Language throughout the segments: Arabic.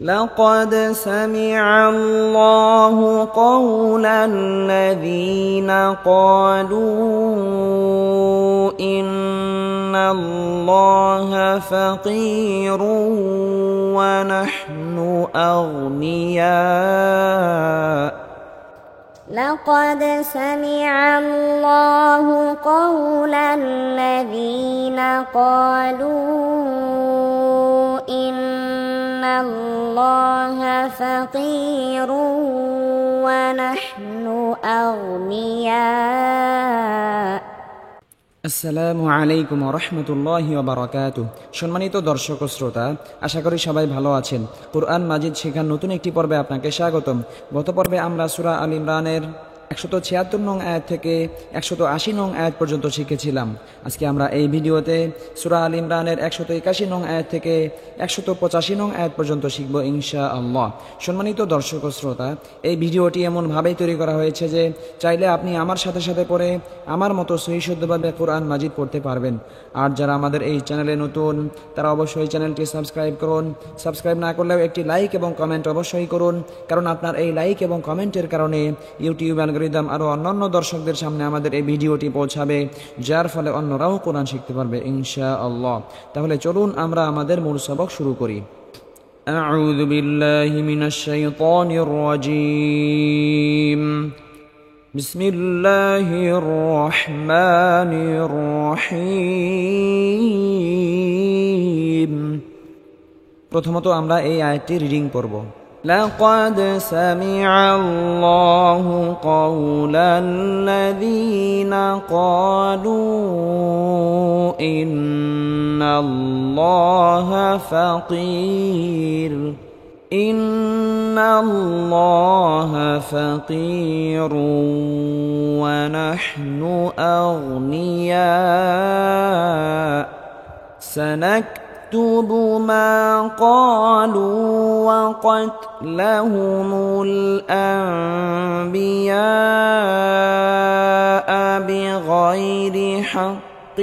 لقد سمع الله قول الذين قالوا إن الله فقير ونحن أغنياء. لقد سمع الله قول الذين قالوا إن الله فقير ونحن أغنياء। আসসালামু আলাইকুম ওয়া রাহমাতুল্লাহি ওয়া বারাকাতুহু। সম্মানিত দর্শক ও শ্রোতা, আশা করি সবাই ভালো আছেন। কুরআন মাজিদ শেখার নতুন একটি পর্বে আপনাকে স্বাগতম। গত পর্বে আমরা সূরা আল ইমরানের 176 নং আয়াত থেকে 180 নং আয়াত পর্যন্ত শিখেছিলাম। আজকে আমরা এই ভিডিওতে সূরা আল ইমরানের 181 নং আয়াত থেকে 185 নং আয়াত পর্যন্ত শিখব ইনশাআল্লাহ। সম্মানিত দর্শক ও শ্রোতা, এই ভিডিওটি এমনভাবেই তৈরি করা হয়েছে যে চাইলে আপনি আমার সাথে সাথে পড়ে আমার মতো সহি শুদ্ধভাবে কুরআন মাজিদ পড়তে পারবেন। আর যারা আমাদের এই চ্যানেলে নতুন, তারা অবশ্যই চ্যানেলটি সাবস্ক্রাইব করুন। সাবস্ক্রাইব না করলেও একটি লাইক এবং কমেন্ট অবশ্যই করুন, কারণ আপনার এই লাইক এবং কমেন্টের কারণে ইউটিউব অ্যালগরিদম আরও অন্যান্য দর্শকদের সামনে আমাদের এই ভিডিওটি পৌঁছাবে, যার ফলে অন্যরাও কোরআন শিখতে পারবে ইনশাআল্লাহ। তাহলে চলুন আমরা আমাদের মূল সবক শুরু করি। আউযু বিল্লাহি মিনাশ শাইতানির রাজীম। বিসমিল্লাহির রহমানির রহিম। প্রথমত আমরা এই আয়াতটি রিডিং করব। لقد سمع الله قول الذين قالوا إن الله فقير ونحن أغنياء سنكتب ما قالوا وقتلهم الأنبياء بغير حق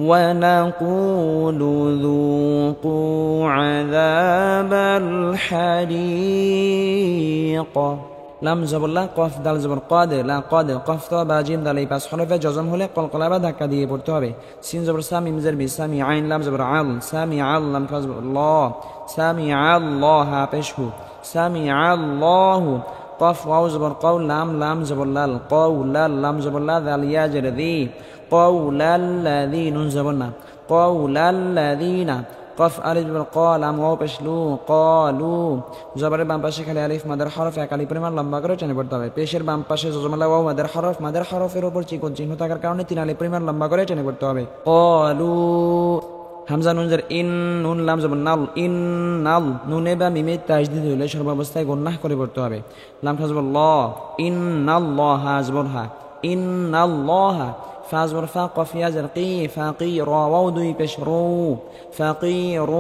ونقول ذوقوا عذاب الحريق। লাম জবরলা কফ দাল জবর কদ লা কদ কফ তো বা জিম দাল এই পাঁচ হরফে জজম হলে কলকলা বা ধাক্কা দিয়ে পড়তে হবে। সিন জবর সা মিম জের বি সামি আইন লাম জবর আল সামি আল লাম খাজ ল সামি আল্লাহ হা পেশ হু সামি আল্লাহ। কফ ওয়াও জবর কও লাম লাম জবর লাল কওলাল লাম জবর লা দাল ইয়া জের দি কওলাল্লাযী নুন জবর না কওলাল্লাযীনা। কফ আলিফ জবর ক লাম ওয়াও পেশ লু কলু। জবরের বাম পাশে খালি আলিফ মাদের হরফ এক আলিফ পরিমাণ লম্বা করে টেনে পড়তে হবে। পেশের বাম পাশে জজমালা ওয়াও মাদের হরফের উপর চিকন চিহ্ন থাকার কারণে 3 আলিফ পরিমাণ লম্বা করে টেনে পড়তে হবে। কলু। হামজা নুন জের ইন নুন লাম জবর নাল ইন নাল। নুনে বা মিমে তাজদীদ হইলে সর্বাবস্থায় গুন্নাহ করে পড়তে হবে। লাম খা জবর ল ইন্নাল্লাহা জবর হা ইন্নাল্লাহা। ফা জবর ফা কফ ইয়া জের কি ফাকির ওয়াও দুই পেশ রু ফাকির।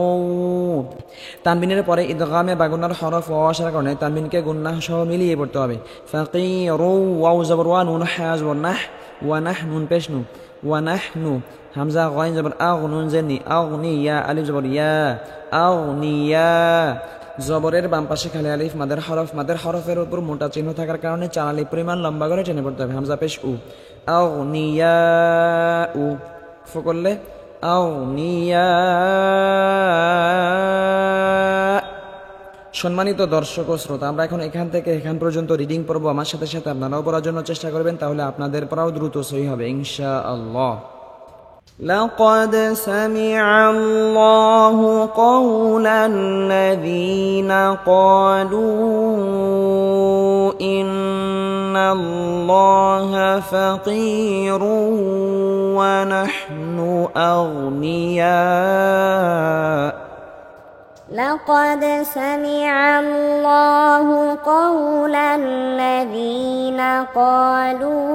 তানবিনের পরে ইদগামে বা গুন্নার হরফ ওয়াও আসার কারণে তানবিনকে গুন্নাহ সহ মিলিয়ে পড়তে হবে। ফাকির ওয়াও জবর ওয়া নুন হা জবর নাহ ওয়া নাহ নুন পেশ নু ওয়া নাহনু। হামজা গাইন জবর আগ নুন জেনি আগনিয়া আলিফ জবর ইয়া আগনিয়া। জবরের বাম পাশে খালি আলিফ মাদের হরফের উপর মোটা চিহ্ন থাকার কারণে 4 আলিফ পরিমাণ লম্বা করে টেনে পড়তে হবে। হামজা পেশ উ আগনিয়া উ ফকলে আগনিয়া। সম্মানিত দর্শক ও শ্রোতা, আমরা এখন এখান থেকে এখান পর্যন্ত রিডিং পড়ব। আমার সাথে সাথে আপনারাও পড়ার জন্য চেষ্টা করবেন, তাহলে আপনাদের পড়াও দ্রুত সহি হবে ইনশাআল্লাহ। لقد سمع الله قول الذين قالوا إن الله فقير ونحن أغنياء. لقد سمع الله قول الذين قالوا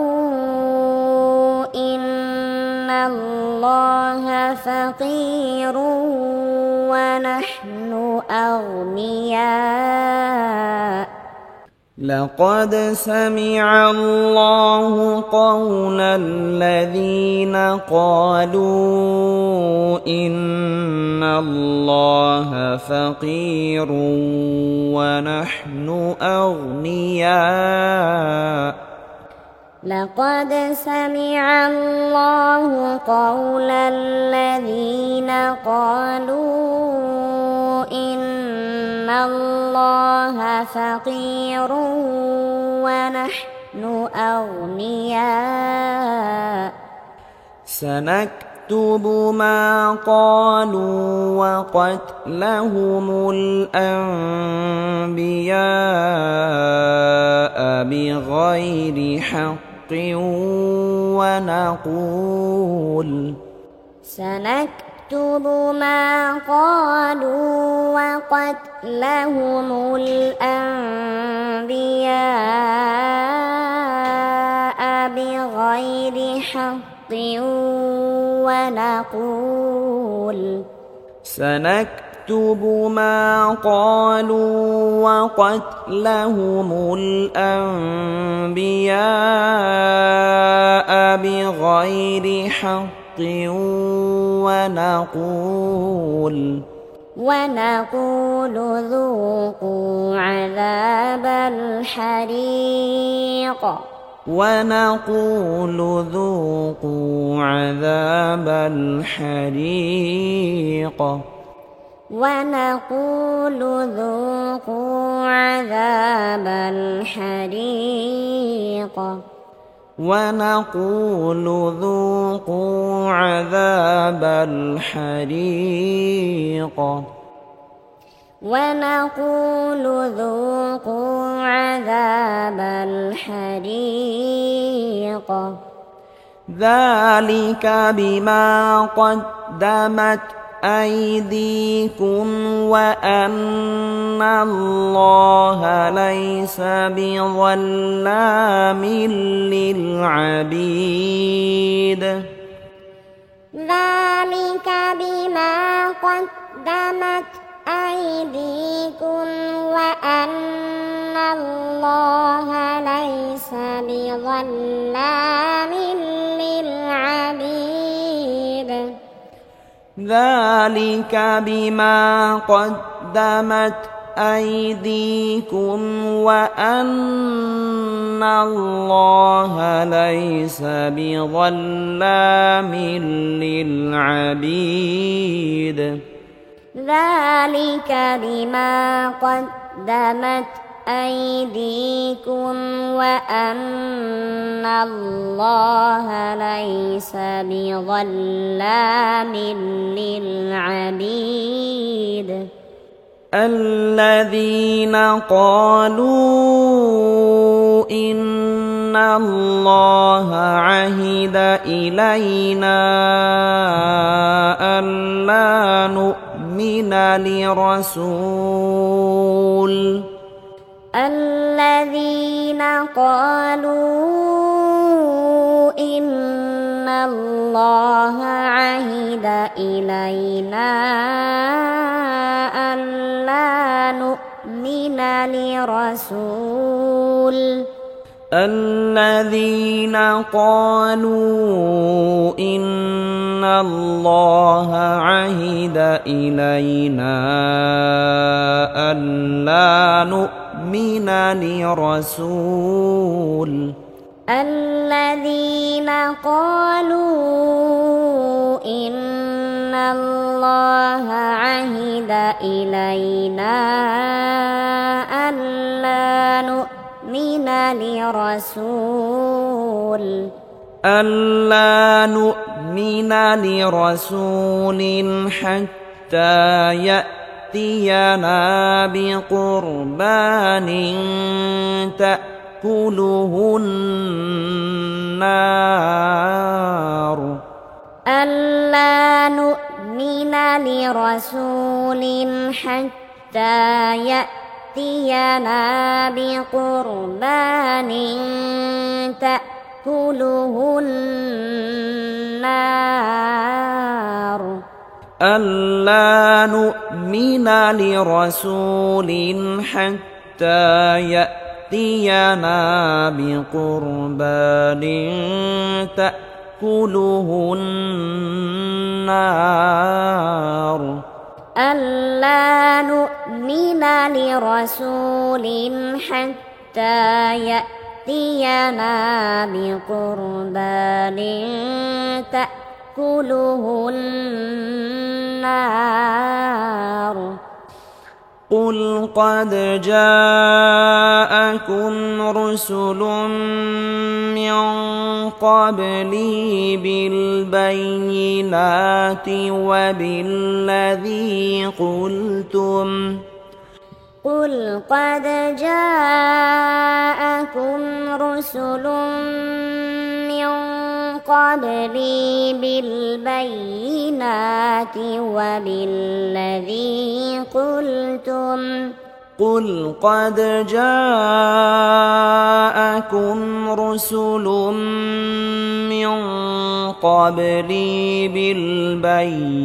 إن الله فقير ونحن أغنياء. لقد سمع الله قول الذين قالوا إن الله فقير ونحن أغنياء. لقد سمع الله قول الذين قالوا إن الله فقير ونحن أغنياء. سنكتب ما قالوا وقتلهم الأنبياء بغير حق سنكتب ما قالوا وقتلهم الأنبياء بغير حق سنكتب ما قالوا وقتلهم الأنبياء بغير حق ونقول ذوقوا عذاب الحريق. ونقول ذوقوا عذاب الحريق. ونقول ذوقوا عذاب الحريق. ونقول ذوقوا عذاب الحريق. ونقول ذوقوا عذاب الحريق. ذلك بما قدمت أيديكم وأن الله ليس بظلام للعبيد. ذلك بما قدمت أيديكم وأن الله ليس بظلام للعبيد. ذلك بما قدمت أيديكم وأن الله ليس بظلام للعبيد. ذلك بما قدمت أيديكم وأن الله ليس بظلام للعبيد. الذين قالوا إن الله عهد إلينا ألا نؤمن لرسول. الذين قالوا إن الله عهد إلينا ألا نؤمن لرسول. الذين قالوا إن الله عهد إلينا ألا نؤمن لرسول. الذين قالوا إن الله عهد إلينا ألا نؤمن لرسول. ألا نؤمن لرسول حتى يأتينا بقربان تأكله النار. ألا نؤمن لرسول حتى يأتينا بقربان تأكله النار. ألا نؤمن لرسول حتى يأتينا بقربان تأكله النار ألا نؤمن لرسول حتى يأتينا بقربان تأكله النار قل قد جاءكم رسل من قبلي بالبينات وبالذي قلتم قل قد جاءكم رسل من قبلي بالبينات وبالذي قلتم قل قد جاءكم رسل من قبلي بالبينات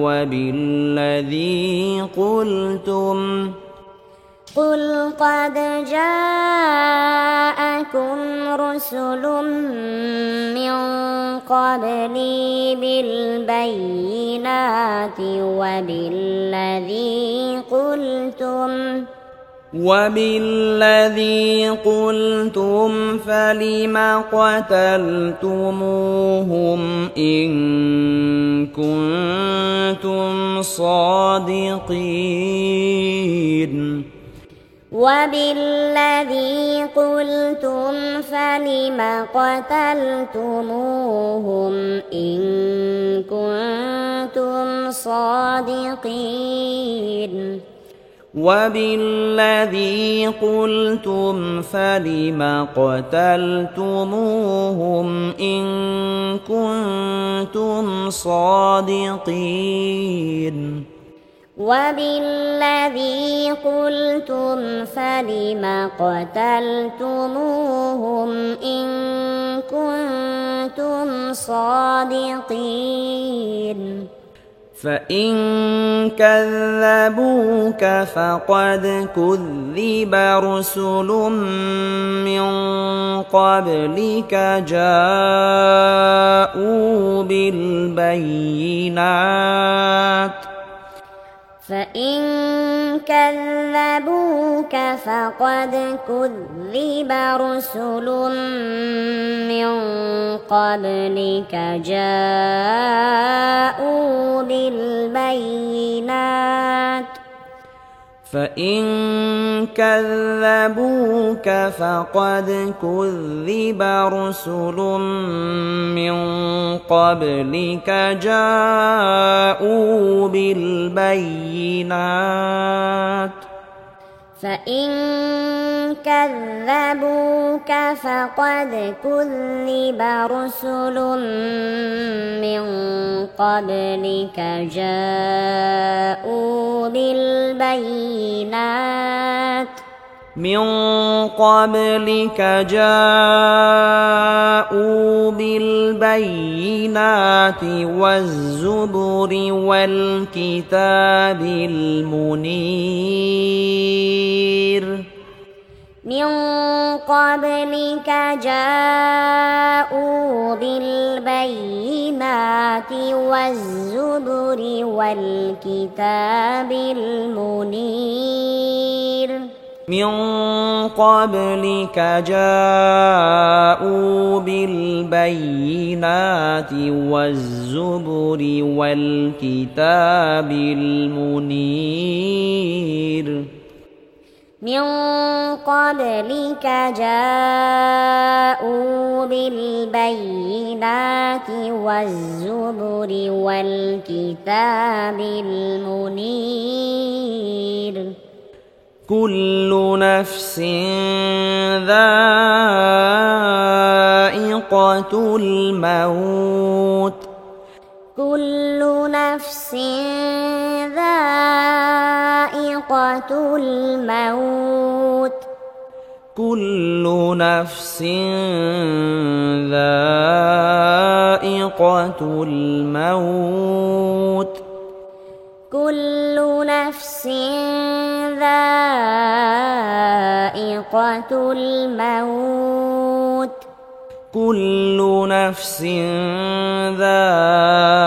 وبالذي قلتم قل قد جاءكم رسل من قبلي بالبينات وبالذي قلتم فلم قتلتموهم إن كنتم صادقين وبالذي قلتم فلم قتلتموهم إن كنتم صادقين وبالذي قلتم فلم قتلتموهم إن كنتم صادقين وبالذي قلتم فلم قتلتموهم إن كنتم صادقين فإن كذبوك فقد كذب رسل من قبلك جاءوا بالبينات فإن كذبوك فقد كذب رسل من قبلك جاءوا بالبينات فإن كذبوك فقد كذب رسل من قبلك جاءوا بالبينات فإن كذبوك فقد كذب رسل من قبلك جاءوا بالبينات والزبر والكتاب المنير من قبلك جاءوا بالبينات والزبر والكتاب المنير من قبلك جاءوا بالبينات والزبر والكتاب المنير من قبلك جاءوا بالبينات والزبر والكتاب المنير كل نفس ذائقة الموت كل نفس ذائقة الموت كل نفس ذائقة الموت كل نفس ذائقة ذائقة الموت كل نفس ذائقة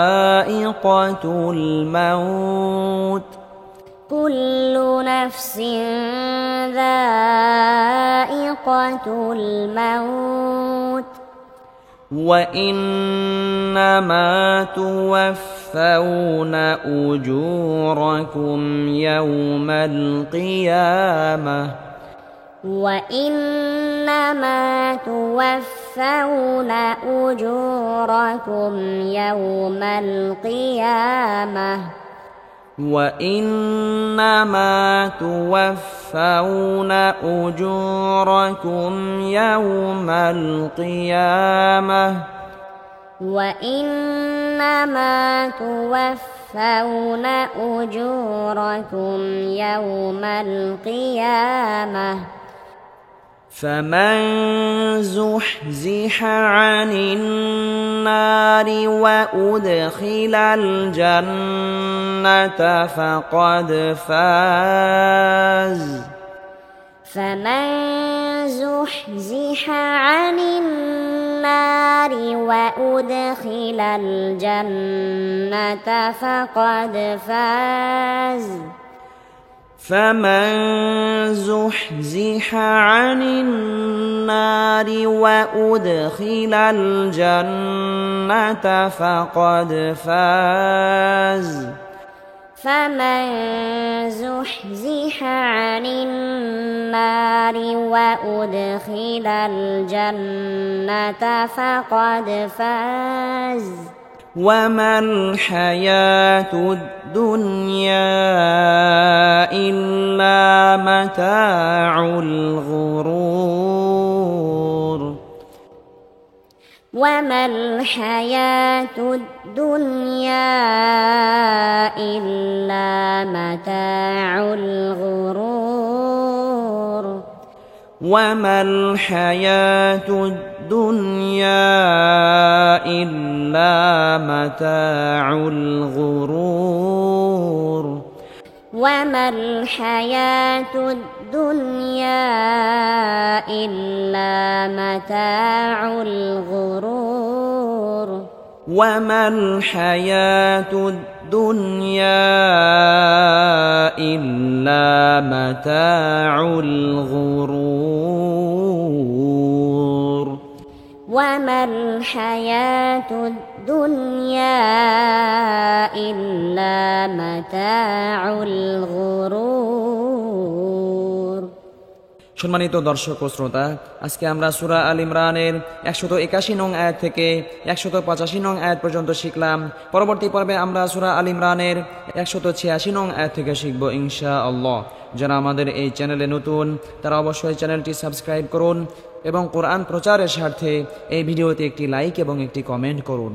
الموت كل نفس ذائقة الموت وإنما توفون أجوركم يوم القيامة وإنما توفون أجوركم يوم القيامة وإنما توفون أجوركم يوم القيامة وإنما توفون أجوركم يوم القيامة فمن زحزح عن النار وأدخل الجنة فقد فاز فمن زحزح عن النار وأدخل الجنة فقد فاز فمن زحزح عن النار وأدخل الجنة فقد فاز فمن زحزح عن النار وأدخل الجنة فقد فاز وما الحياة الدنيا إلا متاع الغرور وما الحياة الدنيا إلا متاع الغرور وما الحياة الدنيا إلا متاع الغرور وما الحياة الدنيا إلا متاع الغرور وما الحياة الدنيا إلا متاع الغرور وما الحياة الدنيا إلا متاع الغرور সম্মানিত দর্শক ও শ্রোতা, আজকে আমরা সূরা আল ইমরানের 181 নং আয়াত থেকে 185 নং আয়াত পর্যন্ত শিখলাম। পরবর্তী পর্বে আমরা সূরা আল ইমরানের 186 নং আয়াত থেকে শিখব ইনশাআল্লাহ। যারা আমাদের এই চ্যানেলে নতুন তারা অবশ্যই চ্যানেলটি সাবস্ক্রাইব করুন এবং কোরআন প্রচারের স্বার্থে এই ভিডিওতে একটি লাইক এবং একটি কমেন্ট করুন।